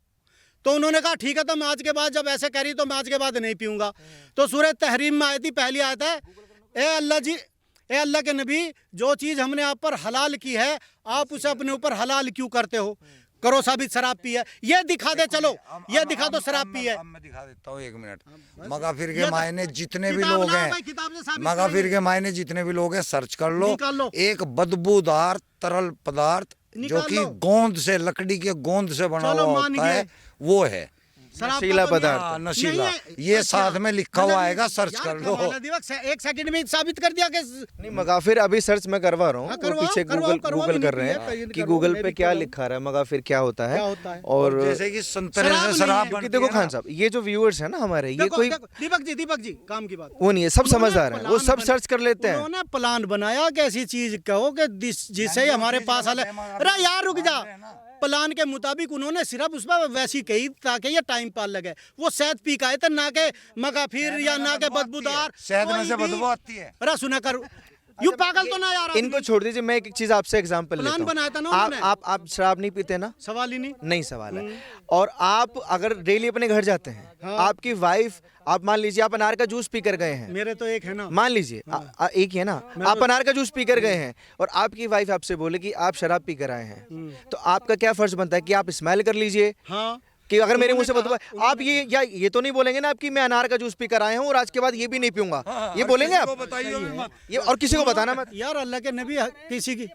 तो उन्होंने कहा ठीक है, तो मैं आज के बाद जब ऐसे कह रही तो मैं आज के बाद नहीं पीऊँगा। तो सूरह तहरीम में आयत पहली आयत है, ए अल्लाह जी, ए अल्लाह के नबी, जो चीज़ हमने आप पर हलाल की है आप उसे अपने ऊपर हलाल क्यों करते हो? करो साबित शराब पी है, ये दिखा दे, चलो ये दिखा दो शराब पी है। अब मैं दिखा देता हूँ, एक मिनट। मगाफिर के मायने जितने भी लोग हैं, मगाफिर के मायने जितने भी लोग हैं सर्च कर लो। एक बदबूदार तरल पदार्थ जो कि गोंद से, लकड़ी के गोंद से बना हुआ होता है, वो है नशीला पदार्थ। हाँ, नशीला। ये साथ में लिखा हुआ आएगा, सर्च कर लो। एक सेकंड में साबित कर दिया कि नहीं मगाफिर अभी सर्च मैं करवा रहा हूँ। हाँ, वो पीछे गूगल कर रहे हैं कि गूगल पे क्या लिखा रहा है, मगाफिर क्या होता है। और जैसे कि संतरे से शराब बनती देखो है खान साहब, ये जो व्यूअर्स है ना हमारे, ये कोई दीपक जी काम की बात वो नहीं है, सब समझदार है, वो सब सर्च कर लेते हैं। उन्होंने प्लान बनाया कि ऐसी चीज कहो कि जिससे हमारे पास हाल है। अरे यार रुक जा, प्लान के मुताबिक उन्होंने सिर्फ उस पर वैसी कही ताकि ये टाइम पार लगे। वो शहद पी के आए थे, ना के मगाफिर या ना के बदबूदार। शहद में से बदबू आती है। अरे सुना कर, यू पागल तो ना यार। इनको छोड़ दीजिए, मैं एक चीज आपसे एग्जांपल लेता हूं। बनाया था ना आप उन्होंने। आप शराब नहीं पीते ना? सवाल ही नहीं सवाल है। और आप अगर डेली अपने घर जाते हैं, आपकी वाइफ, आप मान लीजिए आप अनार का जूस पी कर गए हैं, मेरे तो एक है ना, मान लीजिए एक ही है ना, आप अनार का जूस पी कर गए हैं और आपकी वाइफ आपसे बोले कि आप शराब पी कर आए हैं, तो आपका क्या फर्ज बनता है कि आप स्मेल कर लीजिए हाँ कि अगर मेरे मुंह से बदबू, आप ये तो नहीं बोलेंगे ना आप कि मैं अनार का जूस पी कर आए हूँ और आज के बाद ये भी नहीं पीऊंगा, ये बोलेंगे आप? ये और किसी को बताना मत यार, अल्लाह के नबी किसी की।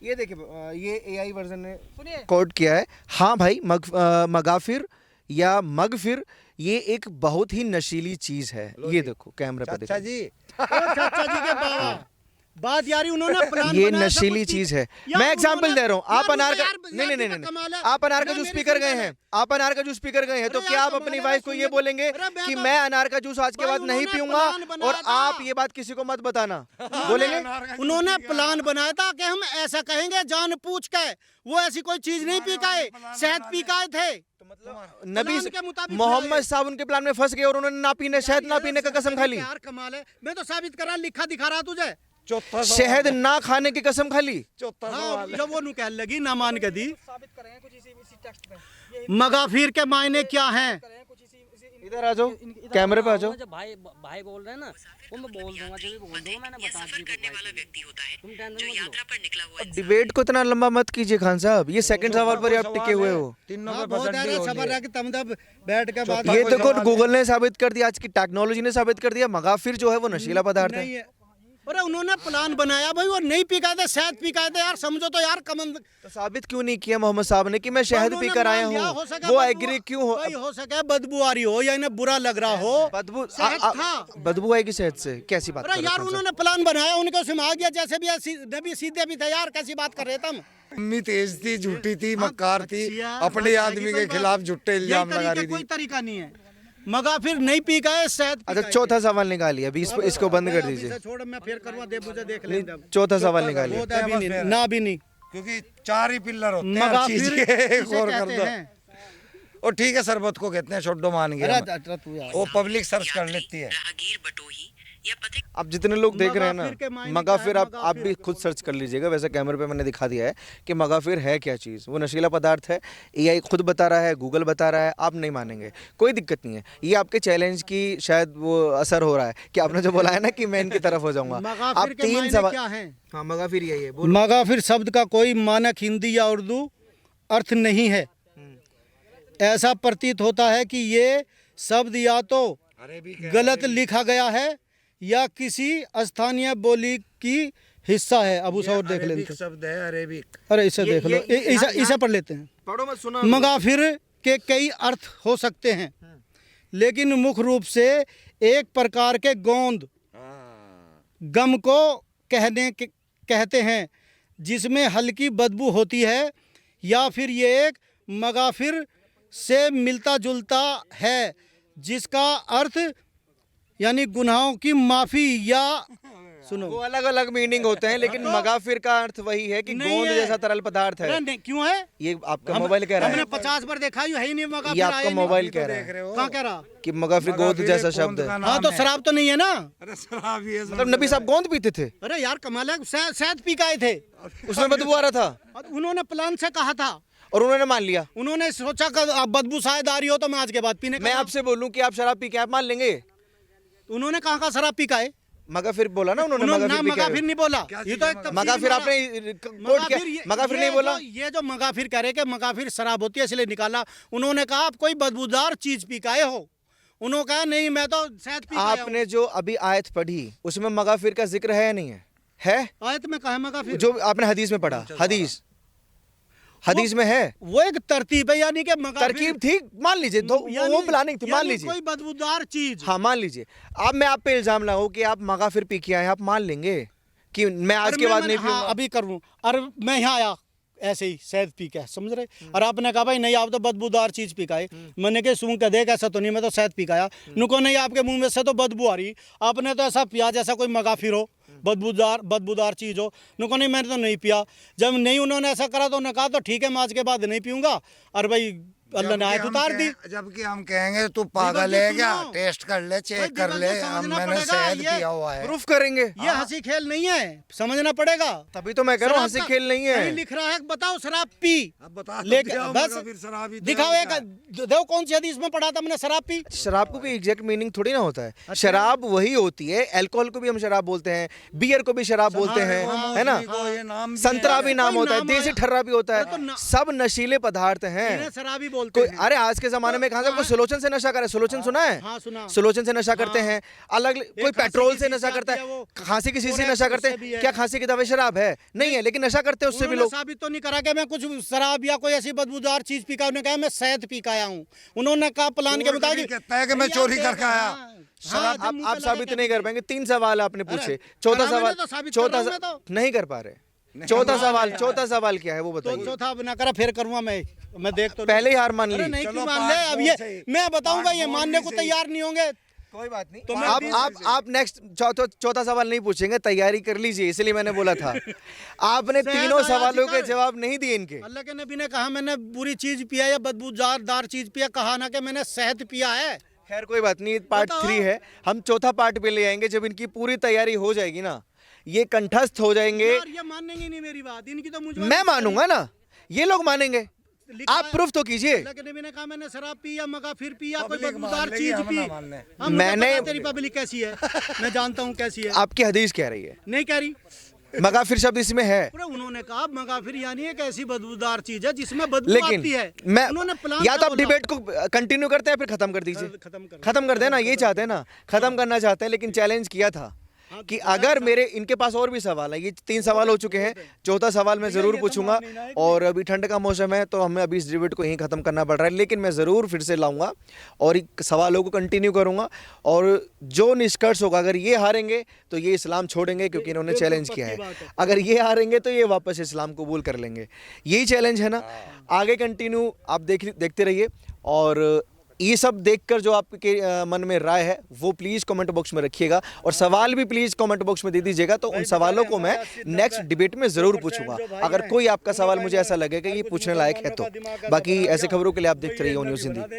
ये देखिए, ये AI वर्जन ने कोड किया है। हाँ भाई, मगाफिर या मगफिर ये एक बहुत ही नशीली चीज है। ये देखो कैमरे पे देखो, चाचा जी, चाचा जी के बात यारी, उन्होंने प्लान ये बनाया था नशीली कुछ चीज है। यार, मैं एग्जांपल दे रहा हूँ। आप यार, अनार का यार, नहीं नहीं नहीं कमाल है। आप अनार का मैं जूस मेरी पी कर गए सुनता हैं, है। आप अनार का जूस पी कर गए हैं, तो अरे क्या यार, आप अपनी कमाल है, वाइफ को ये सुनिए। बोलेंगे अरे मैं कि तो- मैं अनार का जूस आज के भाई, बाद नहीं उन्होंने पीऊंगा प्लान बनाया और था। आप ये बात किसी को मत बताना, बोलेंगे? उन्होंने प्लान बनाया था कि हम ऐसा कहेंगे जान पूछ के, वो ऐसी कोई चीज नहीं पी के आए, शहद पी के आए थे। नबी प्लान के मुताबिक मोहम्मद साहब उनके प्लान में फंस गए और उन्होंने ना पीने, शहद ना पीने का कसम खा ली। यार कमाल है, मैं तो साबित करा, लिखा दिखा रहा तुझे। चौथा शहद ना खाने की कसम खा ली। चौथा हाँ, जब वो नु कहने लगी ना मान के दी। मगाफिर के मायने क्या हैं? इधर आ जाओ, कैमरे पे आ जाओ। जब भाई भाई बोल रहे हैं ना, वो मैं बोल दूंगा, जो भी बोल दूंगा मैंने बता दिया। करने वाला व्यक्ति होता है तुम टेंशन यात्रा पर निकला हुआ। डिबेट को इतना लंबा मत कीजिए खान साहब, ये सेकंड सवाल पर ही आप टिके हुए हो। तीनों हाँ, पे बहुत पसंद है, सबर है कि तुम तब बैठ के बात। ये देखो गूगल ने साबित कर दिया, आज की टेक्नोलॉजी ने साबित कर दिया, मगाफिर जो है वो नशीला पदार्थ नहीं है। है, अरे उन्होंने प्लान बनाया भाई, वो नहीं पी गए थे, शहद पी गए थे यार, समझो तो यार कमन। तो साबित क्यों नहीं किया मोहम्मद साहब ने कि मैं शहद पी कर आया हूँ? वो एग्री क्यों हो? भाई हो सके बदबू आ रही हो या इन्हें बुरा लग रहा हो, बदबू शहद था। बदबू आएगी शहद से? कैसी बात अरे कर रहे यार हो? उन्होंने प्लान बनाया, उनके उसमें आ गया, जैसे भी नबी सीधे भी थे यार, कैसी बात कर रहे थे हम। अम्मी तेज थी, झूठी थी, मक्कार थी, अच्छा, अपने आदमी के खिलाफ झूठे इल्जाम लगा रही कोई थी। तरीका नहीं है, मगा फिर नहीं पी गए शहद। अच्छा, चौथा सवाल निकालिए अभी, इसको बंद कर दीजिए। छोड़, मैं फिर करवा दे, मुझे देख लेंगे अब। चौथा सवाल निकालिए। होता भी नहीं, ना भी नहीं, क्योंकि 4 ही पिल्लर होते हैं मगा हर चीज फिर के, एक किसे और कर कहते दो। हैं? और ठीक है, शरबत को कहते हैं, छोड़ो मान गया मैं। अरे तू यार। वो पब्लिक सर्च कर लेती है। अब जितने लोग देख रहे हैं मगाफिर के ना, मायने मगाफिर क्या है? आप भी खुद सर्च कर लीजिएगा। वैसे कैमरे पे मैंने दिखा दिया है कि मगाफिर है क्या चीज़। वो नशीला पदार्थ है, एआई खुद बता रहा है, गूगल बता रहा है, आप नहीं मानेंगे, कोई दिक्कत नहीं है। ये आपके चैलेंज की शायद वो असर हो रहा है कि आपने जो बोला है ना कि मैं इनकी तरफ हो जाऊंगा। आप मगाफिर के 3 मायने सवाल। क्या है? हाँ, मगाफिर यही है। मगाफिर शब्द का कोई मानक हिंदी या उर्दू अर्थ नहीं है। ऐसा प्रतीत होता है कि ये शब्द या तो गलत लिखा गया है या किसी स्थानीय बोली की हिस्सा है। अब उसे और देख लेते हैं। शब्द है अरेबिक। अरे इसे देख लो, इसे पढ़ लेते हैं। पढ़ो, मत सुना। मगाफिर के कई अर्थ हो सकते हैं, लेकिन मुख्य रूप से एक प्रकार के गोंद गम को कहते हैं, जिसमें हल्की बदबू होती है, या फिर ये एक मगाफिर से मिलता जुलता है, जिसका अर्थ यानी गुनाहों की माफी या सुनो। वो अलग अलग मीनिंग होते हैं, लेकिन मगाफिर का अर्थ वही है कि नहीं गोंद है। जैसा तरल पदार्थ है। अरे नहीं, क्यों है? ये आपका मोबाइल कह रहा हमने है, 50 बार देखा, है ही नहीं मगाफिर। ये आपका मोबाइल कह रहा है कहाँ कह रहा? कि मगाफिर गोंद जैसा शब्द है। हाँ तो शराब तो नहीं है ना? अरे शराब ये मतलब नबी साहब गोंद पीते थे, अरे यार कमाल है, शहद पी गए थे, उसमें बदबू आ रहा था उन्होंने प्लान से कहा था, और उन्होंने मान लिया। उन्होंने सोचा कि अब बदबू शायद आ रही हो तो मैं आज के बाद पीने का। मैं आपसे बोलूं कि आप शराब पी के आप मान लेंगे? उन्होंने कहा का शराब पी का है? मगाफिर बोला ना उन्होंने, ना मगाफिर पी के मगाफिर नहीं बोला, ये तो एक तफसीर मगाफिर मारा। आपने कोट किया, मगाफिर नहीं बोला। ये जो मगाफिर कह रहे कि मगाफिर शराब होती है इसलिए निकाला, उन्होंने कहा आप कोई बदबूदार चीज पी के आए हो, उन्होंने कहा नहीं मैं तो शायद पी के आया हूं। आपने जो अभी आयत पढ़ी उसमें मगाफिर का जिक्र है या नहीं है? है? आयत में कहा है मगाफिर? जो आपने हदीस में पढ़ा, हदीस में है। वो एक तरतीब है, यानी कि मगाफिर तरकीब थी, मान लीजिए, वो प्लानिंग थी, मान यानी लीजिए। कोई बदबूदार चीज। हाँ, मान लीजिए। अब मैं आप पे इल्जाम लगाऊं कि आप मगाफिर पी के आए, आप मान लेंगे कि मैं आज अरे के बाद मैं- नहीं हाँ, पीऊंगा? अभी करूँ। अरे मैं यहाँ आया ऐसे ही शहद पी के, समझ रहे? और आपने कहा भाई नहीं आप तो बदबूदार चीज पी का है। मैंने कहा सूंघ के देख, ऐसा तो नहीं, मैं तो शहद पी का आया। नुको नहीं, आपके मुंह में से तो बदबू आ रही, आपने तो ऐसा पिया जैसा कोई मगाफिर हो, बदबूदार चीज हो। नुको नहीं, मैंने तो नहीं पिया। जब नहीं उन्होंने ऐसा करा तो उन्होंने कहा तो ठीक है मैं आज के बाद नहीं पीऊंगा, और भाई अल्लाह ने आयत उतार दी। जबकि हम कहेंगे तू पागल है क्या, सुनो। टेस्ट कर ले, चेक कर भाई, ले, समझना हम मैंने पड़ेगा, शहद ये पिया हुआ है। प्रूफ करेंगे। ये हंसी खेल नहीं है, समझना पड़ेगा। तभी तो मैं कह रहा हूँ हंसी शराब खेल नहीं कहीं है। लिख रहा है बताओ शराब पी, अब बता तो लेकिन दिया, बस मगर फिर शराब ही तो दिखाओ है एक, क्या? देखो कौन सी हदीस में पढ़ा था मैंने शराब पी। शराब को भी एग्जैक्ट मीनिंग थोड़ी ना होता है। शराब वही होती है, अल्कोहल को भी हम शराब बोलते हैं, बियर को भी शराब बोलते हैं, है ना? को ये नाम भी संतरा भी नाम कोई होता है, नाम देसी आया। ठर्रा भी होता अरे तो है, सब नशीले पदार्थ हैं। इन्हें शराबी बोलते कोई हैं। अरे आज के जमाने में कहाँ से कोई सुलोचन से नशा करे? सुलोचन सुना है? हाँ, सुना। सुलोचन से नशा करते हैं, अलग कोई खांसी पेट्रोल की से शीशी नशा करता आती है, है, वो खांसी की शीशी कोरेक्स नशा करते उससे भी हैं। है। क्या खांसी की दवाई शराब है? नहीं है, लेकिन नशा करते हैं उससे भी उन्होंने लोग। साबित तो नहीं करा कि मैं कुछ शराब या कोई ऐसी बदबूदार चीज पी का, उन्होंने कहा मैं शहद पी का आया हूँ। उन्होंने कहा प्लान के चोर कभी मुताबिक कहता है कि मैं चोरी करके आया। आप साबित नहीं कर पाएंगे। 3 सवाल आपने पूछे, चौथा मैंने सवाल तो साबित कर रहा हूं मैं तो। नहीं कर पा रहे। चौथा सवाल क्या है वो तो बताइए। चौथा ना करा फिर करूँगा मैं देख तो पहले ही हार मान अरे ली। नहीं चलो, क्यों मान ले, पार्ट अब फोर ये से- मैं बताऊंगा, ये पार्ट मानने फोर को से- तैयार नहीं होंगे। कोई बात नहीं। तो मैं आप नेक्स्ट चौथा सवाल नहीं पूछेंगे, तैयारी कर लीजिए, इसलिए मैंने बोला था। आपने शहद तीनों आया सवालों के जिक्र। जवाब नहीं दिए इनके। अल्लाह के नबी ने कहा मैंने बुरी चीज पिया या बदबूदार चीज पिया, कहा ना कि मैंने शहद पिया है। खैर कोई बात नहीं, पार्ट बताओ। 3 है, हम चौथा पार्ट पे ले आएंगे जब इनकी पूरी तैयारी हो जाएगी ना, ये कंठस्थ हो जाएंगे। यार ये मानेंगे नहीं मेरी बात, इनकी तो मुझे मैं मानूंगा ना, ये लोग मानेंगे। लिखा आप है। प्रूफ तो कीजिए। अल्लाह के नबी ने कहा मैंने शराब पी या मगाफिर पी या कोई पब्लिक मान बदबूदार लेगी, चीज हम पी। ना मान लें। हाँ, मुझे मैंने- पता है तेरी पब्लिक कैसी है, मैं जानता हूँ कैसी है। आपकी हदीस कह रही है नहीं कह रही। मगाफिर शब्द इसमें है, पूरा उन्होंने कहा मगाफिर यानी एक ऐसी बदबूदार चीज है जिसमें बदबू आती लेकिन है। मैं उन्होंने प्लान या तो का आप बोला। डिबेट को कंटिन्यू करते हैं फिर खत्म कर दीजिए। खत्म कर। खत्म कर देना, ये चाहते हैं ना, खत्म करना चाहते हैं, लेकिन चैलेंज किया था कि अगर मेरे इनके पास और भी सवाल है, ये 3 सवाल हो चुके हैं, चौथा सवाल मैं ज़रूर पूछूंगा। और अभी ठंड का मौसम है तो हमें अभी इस डिबेट को यहीं ख़त्म करना पड़ रहा है, लेकिन मैं ज़रूर फिर से लाऊंगा और सवालों को कंटिन्यू करूंगा। और जो निष्कर्ष होगा, अगर ये हारेंगे तो ये इस्लाम छोड़ेंगे क्योंकि इन्होंने चैलेंज किया है, अगर ये हारेंगे तो ये वापस इस्लाम कबूल कर लेंगे। यही चैलेंज है ना, आगे कंटिन्यू आप देखते रहिए। और ये सब देखकर जो आपके मन में राय है वो प्लीज़ कमेंट बॉक्स में रखिएगा, और सवाल भी प्लीज़ कमेंट बॉक्स में दे दीजिएगा, तो उन सवालों को मैं नेक्स्ट डिबेट में ज़रूर पूछूंगा, अगर कोई आपका सवाल मुझे ऐसा लगे कि ये पूछने लायक है तो। बाकी ऐसे खबरों के लिए आप देखते रहिए ओ न्यूज़ हिंदी।